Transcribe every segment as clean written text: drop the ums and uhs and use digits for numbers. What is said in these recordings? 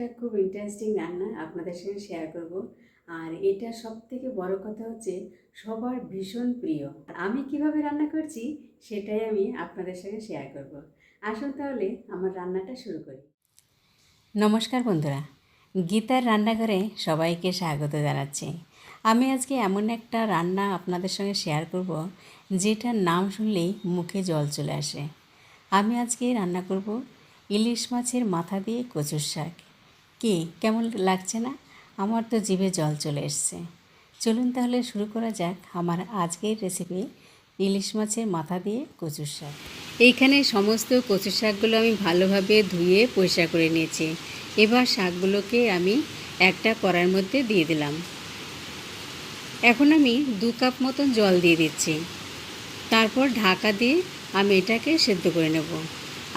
এটা খুব ইন্টারেস্টিং রান্না আপনাদের সঙ্গে শেয়ার করব। আর এটা সবথেকে বড় কথা হচ্ছে সবার ভীষণ প্রিয়। আমি কিভাবে রান্না করছি সেটাই আমি আপনাদের সঙ্গে শেয়ার করব। আসুন তাহলে আমার রান্নাটা শুরু করি। নমস্কার বন্ধুরা, গীতার রান্নাঘরে সবাইকে স্বাগত জানাচ্ছি। আমি আজকে এমন একটা রান্না আপনাদের সঙ্গে শেয়ার করব যেটার নাম শুনলেই মুখে জল চলে আসে। আমি আজকে রান্না করব ইলিশ মাছের মাথা দিয়ে কচুর শাক। কি কেমন লাগছে না? আমার তো জিভে জল চলে এসছে। চলুন তাহলে শুরু করা যাক আমার আজকের রেসিপি ইলিশ মাছের মাথা দিয়ে কচুর শাক। এইখানে সমস্ত কচুর শাকগুলো আমি ভালোভাবে ধুয়ে পরিষ্কার করে নিয়েছি। এবার শাকগুলোকে আমি একটা কড়াইয়ের মধ্যে দিয়ে দিলাম। এখন আমি 2 কাপ মতন জল দিয়ে দিচ্ছি। তারপর ঢাকা দিয়ে আমি এটাকে সেদ্ধ করে নেব।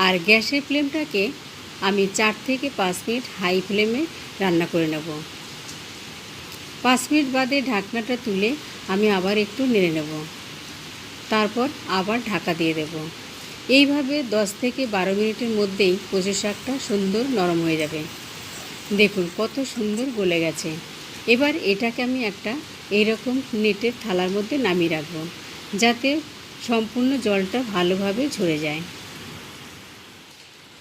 আর গ্যাসের ফ্লেমটাকে আমি 4 থেকে 5 মিনিট হাই ফ্লেমে রান্না করে নেব। 5 মিনিট বাদে ঢাকনাটা তুলে আমি আবার একটু নেড়ে নেব। তারপর আবার ঢাকা দিয়ে দেব। এইভাবে 10 থেকে 12 মিনিটের মধ্যেই কচু শাকটা সুন্দর নরম হয়ে যাবে। দেখুন কত সুন্দর গলে গেছে। এবার এটাকে আমি একটা এইরকম নেটের থালার মধ্যে নামিয়ে রাখবো, যাতে সম্পূর্ণ জলটা ভালোভাবে ঝরে যায়।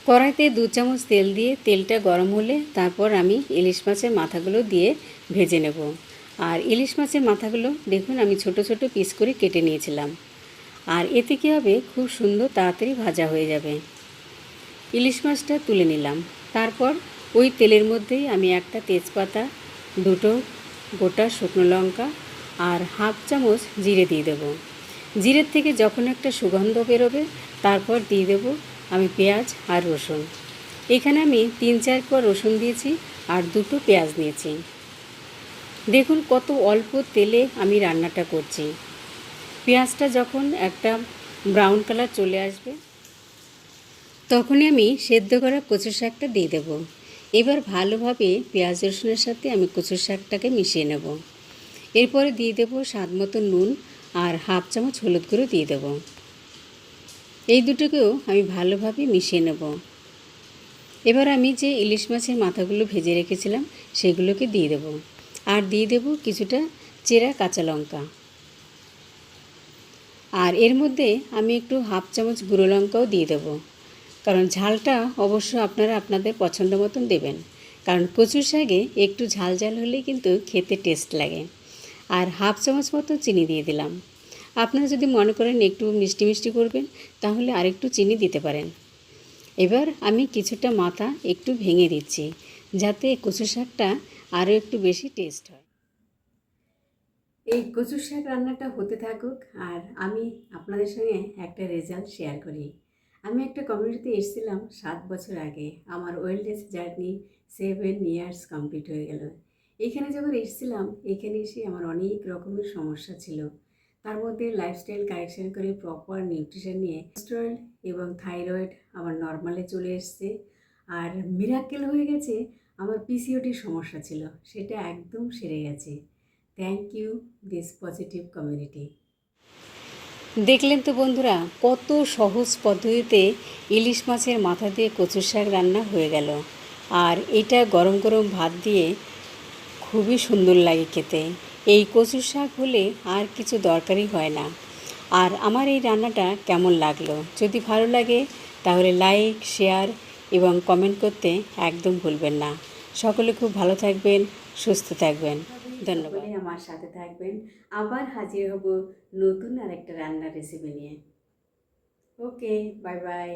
কড়াইতে 2 চামচ তেল দিয়ে তেলটা গরম হলে তারপর আমি ইলিশ মাছের মাথাগুলো দিয়ে ভেজে নেব। আর ইলিশ মাছের মাথাগুলো দেখুন আমি ছোট ছোট পিস করে কেটে নিয়েছিলাম। আর এতে কী হবে, খুব সুন্দর তাড়াতাড়ি ভাজা হয়ে যাবে। ইলিশ মাছটা তুলে নিলাম। তারপর ওই তেলের মধ্যেই আমি একটা তেজপাতা, 2টো গোটা শুকনো লঙ্কা আর হাফ চামচ জিরে দিয়ে দেবো। জিরের থেকে যখন একটা সুগন্ধ বেরোবে তারপর দিয়ে দেবো আমি পেঁয়াজ আর রসুন। এখানে আমি 3-4 কোয়া রসুন দিয়েছি আর 2টো পেঁয়াজ নিয়েছি। দেখুন কত অল্প তেলে আমি রান্নাটা করছি। পেঁয়াজটা যখন একটা ব্রাউন কালার চলে আসবে তখনই আমি সেদ্ধ করা কচু শাকটা দিয়ে দেব। এবার ভালোভাবে পেঁয়াজ রসুনের সাথে আমি কচু শাকটাকে মিশিয়ে নেব। এরপরে দিয়ে দেব স্বাদ মতো নুন আর হাফ চামচ হলুদ গুঁড়ো দিয়ে দেব। এই দুটোকেও আমি ভালোভাবে মিশিয়ে নেব। এবার আমি যে ইলিশ মাছের মাথাগুলো ভেজে রেখেছিলাম সেগুলোকে দিয়ে দেব। আর দিয়ে দেব কিছুটা চেরা কাঁচা লঙ্কা। আর এর মধ্যে আমি একটু হাফ চামচ গুঁড়ো লঙ্কাও দিয়ে দেব, কারণ ঝালটা অবশ্য আপনারা আপনাদের পছন্দ মতন দেবেন। কারণ কচুর শাকে একটু ঝাল ঝাল হলেই কিন্তু খেতে টেস্ট লাগে। আর হাফ চামচ মতো চিনি দিয়ে দিলাম। আপনারা যদি মনে করেন একটু মিষ্টি মিষ্টি করবেন তাহলে আরেকটু চিনি দিতে পারেন। এবার আমি কিছুটা মাথা একটু ভেঙে দিচ্ছি, যাতে কচু শাকটা আরও একটু বেশি টেস্ট হয়। এই কচু শাক রান্নাটা হতে থাকুক আর আমি আপনাদের সঙ্গে একটা রেজাল্ট শেয়ার করি। আমি একটা কমিউনিটিতে এসেছিলাম 7 বছর আগে। আমার ওয়েলনেস জার্নি 7 ইয়ার্স কমপ্লিট হয়ে গেল। এখানে যখন এসেছিলাম এখানে এসে আমার অনেক রকমের সমস্যা ছিল। তার মধ্যে লাইফস্টাইল কারেকশন করে প্রপার নিউট্রিশন নিয়ে কোলেস্টেরল এবং থাইরয়েড আমার নর্মালে চলে এসছে। আর মিরাকেল হয়ে গেছে, আমার পিসিওডির সমস্যা ছিল সেটা একদম সেরে গেছে। Thank you this positive community. দেখলেন তো বন্ধুরা, কত সহজ পদ্ধতিতে ইলিশ মাছের মাথা দিয়ে কচুর শাক রান্না হয়ে গেল। আর এটা গরম গরম ভাত দিয়ে খুবই সুন্দর লাগে খেতে। এই কচুর শাক হলে আর কিছু দরকারই হয় না। আর আমার এই রান্নাটা কেমন লাগলো, যদি ভালো লাগে তাহলে লাইক, শেয়ার এবং কমেন্ট করতে একদম ভুলবেন না। সকলে খুব ভালো থাকবেন, সুস্থ থাকবেন। ধন্যবাদ। আমার সাথে থাকবেন। আবার হাজির হব নতুন আরেকটা রান্নার রেসিপি নিয়ে। ওকে, বাই বাই।